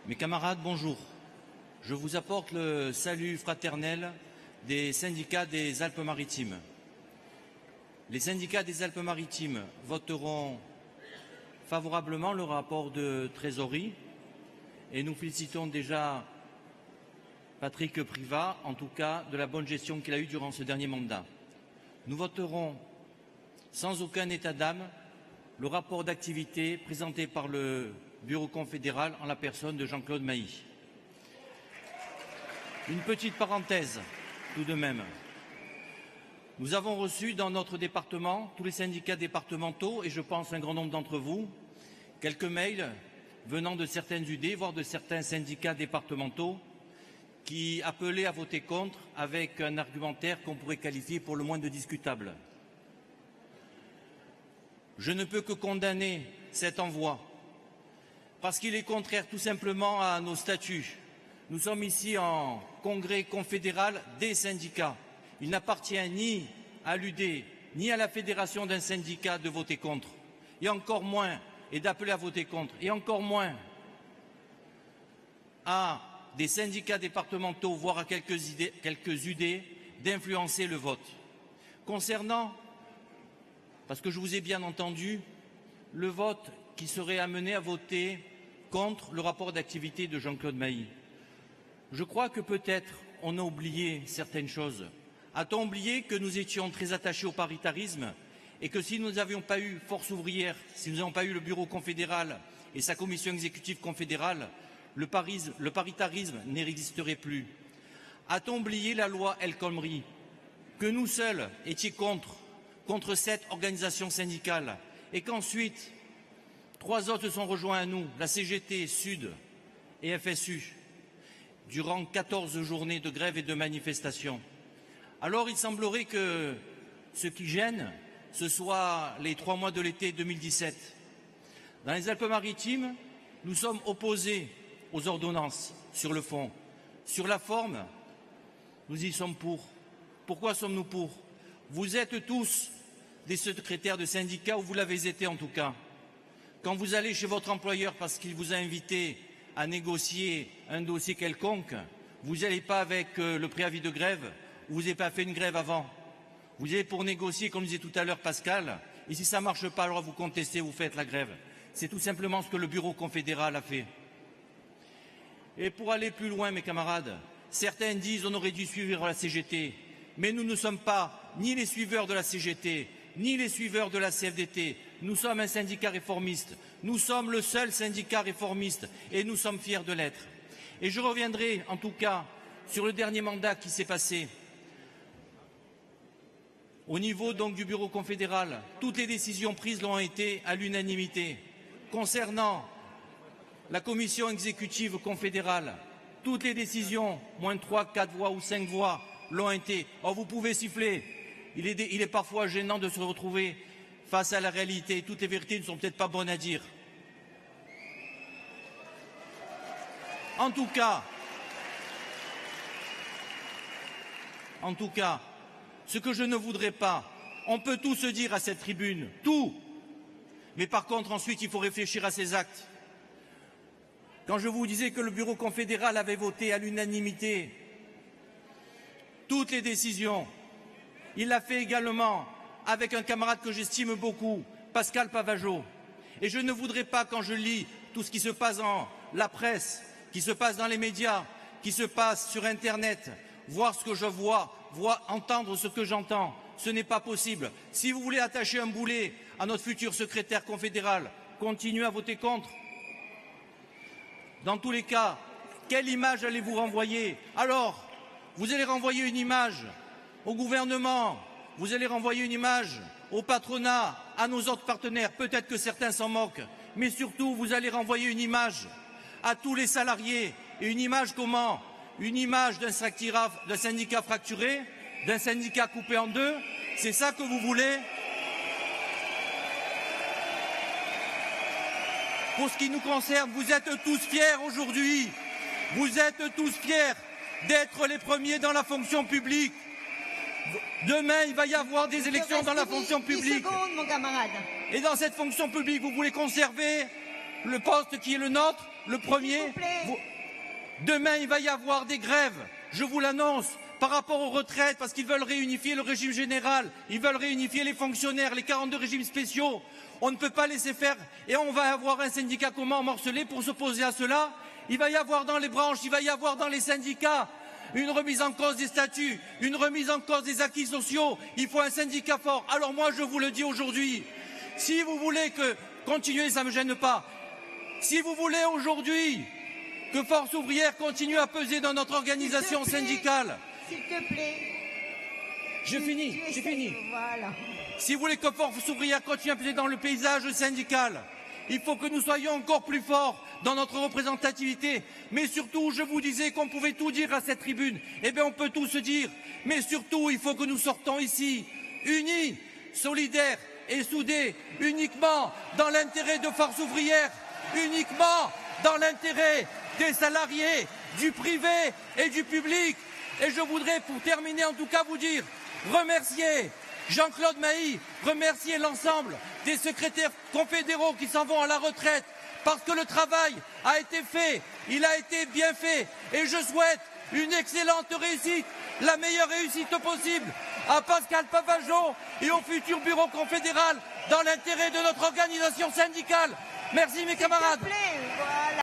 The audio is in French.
Mes camarades, bonjour. Je vous apporte le salut fraternel des syndicats des Alpes-Maritimes. Les syndicats des Alpes-Maritimes voteront favorablement le rapport de trésorerie et nous félicitons déjà Patrick Privat, en tout cas, de la bonne gestion qu'il a eue durant ce dernier mandat. Nous voterons sans aucun état d'âme le rapport d'activité présenté par le Bureau confédéral en la personne de Jean-Claude Mailly. Une petite parenthèse, tout de même. Nous avons reçu dans notre département, tous les syndicats départementaux, et je pense un grand nombre d'entre vous, quelques mails venant de certaines UD, voire de certains syndicats départementaux, qui appelaient à voter contre avec un argumentaire qu'on pourrait qualifier pour le moins de discutable. Je ne peux que condamner cet envoi, parce qu'il est contraire tout simplement à nos statuts. Nous sommes ici en congrès confédéral des syndicats. Il n'appartient ni à l'UD, ni à la fédération d'un syndicat de voter contre, et encore moins, et d'appeler à voter contre, et encore moins à des syndicats départementaux, voire à quelques UD, d'influencer le vote. Concernant, parce que je vous ai bien entendu, le vote qui serait amené à voter contre le rapport d'activité de Jean-Claude Mailly. Je crois que peut-être on a oublié certaines choses. A-t-on oublié que nous étions très attachés au paritarisme et que si nous n'avions pas eu Force ouvrière, si nous n'avions pas eu le Bureau confédéral et sa commission exécutive confédérale, le paritarisme n'existerait plus. A-t-on oublié la loi El Khomri, que nous seuls étions contre 7 organisations syndicales et qu'ensuite 3 autres se sont rejoints à nous, la CGT, Sud et FSU, durant 14 journées de grève et de manifestation. Alors il semblerait que ce qui gêne, ce soit les 3 mois de l'été 2017. Dans les Alpes-Maritimes, nous sommes opposés aux ordonnances sur le fond. Sur la forme, nous y sommes pour. Pourquoi sommes-nous pour? Vous êtes tous des secrétaires de syndicats, ou vous l'avez été en tout cas. Quand vous allez chez votre employeur parce qu'il vous a invité à négocier un dossier quelconque, vous n'allez pas avec le préavis de grève, vous n'avez pas fait une grève avant. Vous allez pour négocier, comme disait tout à l'heure Pascal, et si ça ne marche pas, alors vous contestez, vous faites la grève. C'est tout simplement ce que le Bureau confédéral a fait. Et pour aller plus loin, mes camarades, certains disent qu'on aurait dû suivre la CGT, mais nous ne sommes pas ni les suiveurs de la CGT, ni les suiveurs de la CFDT. Nous sommes un syndicat réformiste. Nous sommes le seul syndicat réformiste et nous sommes fiers de l'être. Et je reviendrai en tout cas sur le dernier mandat qui s'est passé. Au niveau donc du Bureau confédéral, toutes les décisions prises l'ont été à l'unanimité. Concernant la commission exécutive confédérale, toutes les décisions, moins de 3, 4 voix ou 5 voix, l'ont été. Or, vous pouvez siffler. Il est parfois gênant de se retrouver face à la réalité. Toutes les vérités ne sont peut-être pas bonnes à dire. En tout cas, ce que je ne voudrais pas, on peut tout se dire à cette tribune, tout. Mais par contre, ensuite, il faut réfléchir à ses actes. Quand je vous disais que le Bureau confédéral avait voté à l'unanimité toutes les décisions, il l'a fait également avec un camarade que j'estime beaucoup, Pascal Pavageau. Et je ne voudrais pas, quand je lis tout ce qui se passe dans la presse, qui se passe dans les médias, qui se passe sur Internet, voir ce que je vois, entendre ce que j'entends. Ce n'est pas possible. Si vous voulez attacher un boulet à notre futur secrétaire confédéral, continuez à voter contre. Dans tous les cas, quelle image allez-vous renvoyer? Alors, vous allez renvoyer une image au gouvernement, vous allez renvoyer une image au patronat, à nos autres partenaires, peut-être que certains s'en moquent, mais surtout vous allez renvoyer une image à tous les salariés. Et une image comment? Une image d'un syndicat fracturé, d'un syndicat coupé en deux. C'est ça que vous voulez? Pour ce qui nous concerne, vous êtes tous fiers aujourd'hui. Vous êtes tous fiers d'être les premiers dans la fonction publique. Demain, il va y avoir des élections dans la fonction publique. 10 secondes, mon camarade. Et dans cette fonction publique, vous voulez conserver le poste qui est le nôtre, le premier. Demain, il va y avoir des grèves, je vous l'annonce, par rapport aux retraites, parce qu'ils veulent réunifier le régime général, ils veulent réunifier les fonctionnaires, les 42 régimes spéciaux. On ne peut pas laisser faire et on va avoir un syndicat comment morcelé pour s'opposer à cela. Il va y avoir dans les branches, il va y avoir dans les syndicats une remise en cause des statuts, une remise en cause des acquis sociaux. Il faut un syndicat fort. Alors moi, je vous le dis aujourd'hui, si vous voulez continuer, ça ne me gêne pas, si vous voulez aujourd'hui que Force ouvrière continue à peser dans notre organisation syndicale. S'il te plaît. J'ai fini. Voilà. Si vous voulez que Force ouvrière continue à peser dans le paysage syndical, il faut que nous soyons encore plus forts dans notre représentativité. Mais surtout, je vous disais qu'on pouvait tout dire à cette tribune. Eh bien, on peut tout se dire. Mais surtout, il faut que nous sortons ici, unis, solidaires et soudés, uniquement dans l'intérêt de Force ouvrière, uniquement dans l'intérêt des salariés, du privé et du public. Et je voudrais, pour terminer, en tout cas vous dire, remercier Jean-Claude Mailly, remercier l'ensemble des secrétaires confédéraux qui s'en vont à la retraite, parce que le travail a été fait, il a été bien fait. Et je souhaite une excellente réussite, la meilleure réussite possible à Pascal Pavageau et au futur bureau confédéral dans l'intérêt de notre organisation syndicale. Merci mes camarades.